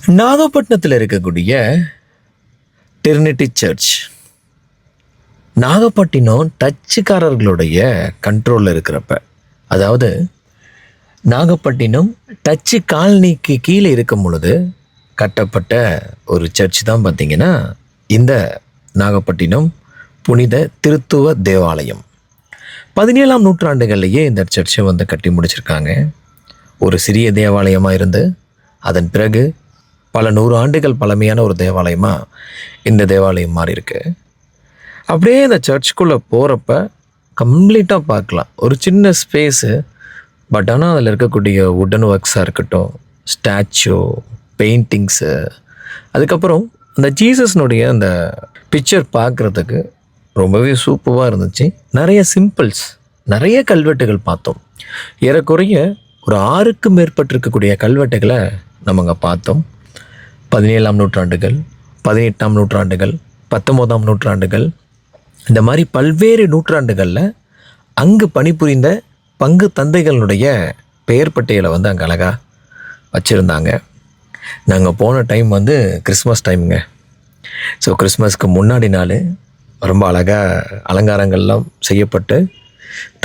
நாகப்பட்டினத்தில் இருக்கக்கூடிய டெர்னிட்டி சர்ச். நாகப்பட்டினம் டச்சுக்காரர்களுடைய கண்ட்ரோலில் இருக்கிறப்ப, அதாவது நாகப்பட்டினம் டச்சு காலனிக்கு கீழே இருக்கும் பொழுது கட்டப்பட்ட ஒரு சர்ச் தான் பார்த்திங்கன்னா இந்த நாகப்பட்டினம் புனித திருத்துவ தேவாலயம். 17ஆம் நூற்றாண்டுகள்லேயே இந்த சர்ச்சை கட்டி முடிச்சிருக்காங்க. ஒரு சிறிய தேவாலயமாக இருந்து அதன் பிறகு பல 100 ஆண்டுகள் பழமையான ஒரு தேவாலயமாக இந்த தேவாலயம் மாறி இருக்கு. அப்படியே இந்த சர்ச்சுக்குள்ளே போகிறப்ப கம்ப்ளீட்டாக பார்க்கலாம். ஒரு சின்ன ஸ்பேஸு, பட் ஆனால் அதில் இருக்கக்கூடிய வுடன் ஒர்க்ஸாக இருக்கட்டும், ஸ்டாச்சு, பெயிண்டிங்ஸு, அதுக்கப்புறம் அந்த ஜீசஸ்னுடைய அந்த பிக்சர் பார்க்குறதுக்கு ரொம்பவே சூப்பராக இருந்துச்சு. நிறைய சிம்பிள்ஸ், நிறைய கல்வெட்டுகள் பார்த்தோம். ஏறக்குறைய ஒரு 6க்கும் மேற்பட்டிருக்கக்கூடிய கல்வெட்டுகளை நம்ம அங்கே பார்த்தோம். 17ஆம் நூற்றாண்டுகள், 18ஆம் நூற்றாண்டுகள், 19ஆம் நூற்றாண்டுகள், இந்த மாதிரி பல்வேறு நூற்றாண்டுகளில் அங்கு பணிபுரிந்த பங்கு தந்தைகளுடைய பெயர் பட்டியலை அங்கே அழகாக வச்சுருந்தாங்க. நாங்கள் போன டைம் கிறிஸ்மஸ் டைமுங்க. ஸோ கிறிஸ்மஸ்க்கு முன்னாடி நாள் ரொம்ப அழகாக அலங்காரங்கள்லாம் செய்யப்பட்டு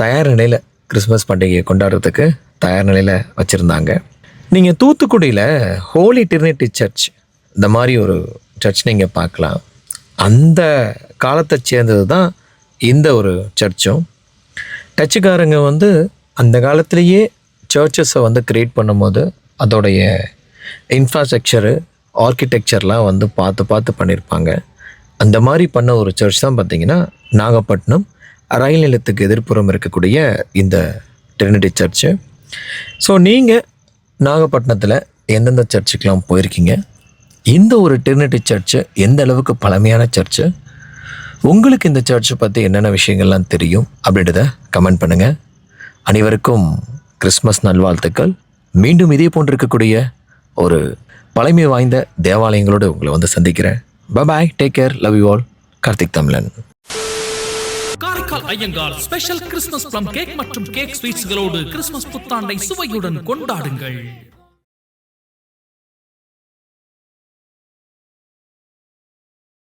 தயார் நிலையில் கிறிஸ்மஸ் பண்டிகையை கொண்டாடுறதுக்கு தயார் நிலையில் வச்சுருந்தாங்க. நீங்கள் தூத்துக்குடியில் ஹோலி டிரினிட்டி சர்ச், இந்த மாதிரி ஒரு சர்ச் நீங்கள் பார்க்கலாம். அந்த காலத்தை சேர்ந்தது தான் இந்த ஒரு சர்ச்சும். டச்சுக்காரங்க அந்த காலத்திலேயே சர்ச்சஸை க்ரியேட் பண்ணும்போது அதோடைய இன்ஃப்ராஸ்ட்ரக்சரு, ஆர்கிடெக்சர்லாம் பார்த்து பண்ணியிருப்பாங்க. அந்த மாதிரி பண்ண ஒரு சர்ச் தான் பார்த்திங்கன்னா நாகப்பட்டினம் ரயில் நிலையத்துக்கு எதிர்ப்புறம் இருக்கக்கூடிய இந்த டிரினிட்டி சர்ச்சு. ஸோ நீங்கள் நாகப்பட்டினத்தில் எந்தெந்த சர்ச்சுக்கெலாம் போயிருக்கீங்க? இந்த ஒரு டிரினிட்டி சர்ச்சு எந்த அளவுக்கு பழமையான சர்ச்சு? உங்களுக்கு இந்த சர்ச்சை பற்றி என்னென்ன விஷயங்கள்லாம் தெரியும் அப்படின்றத கமெண்ட் பண்ணுங்கள். அனைவருக்கும் கிறிஸ்மஸ் நல்வாழ்த்துக்கள். மீண்டும் இதே போன்று இருக்கக்கூடிய ஒரு பழமை வாய்ந்த தேவாலயங்களோடு உங்களை சந்திக்கிறேன். Bye, take care, love you all. Karthik Tamilan. Karaikal Iyengar special Christmas plum cake மற்றும் கேக் ஸ்வீட்ஸ்களோடு கிறிஸ்மஸ் புத்தாண்டை சுவையுடன் கொண்டாடுங்கள்.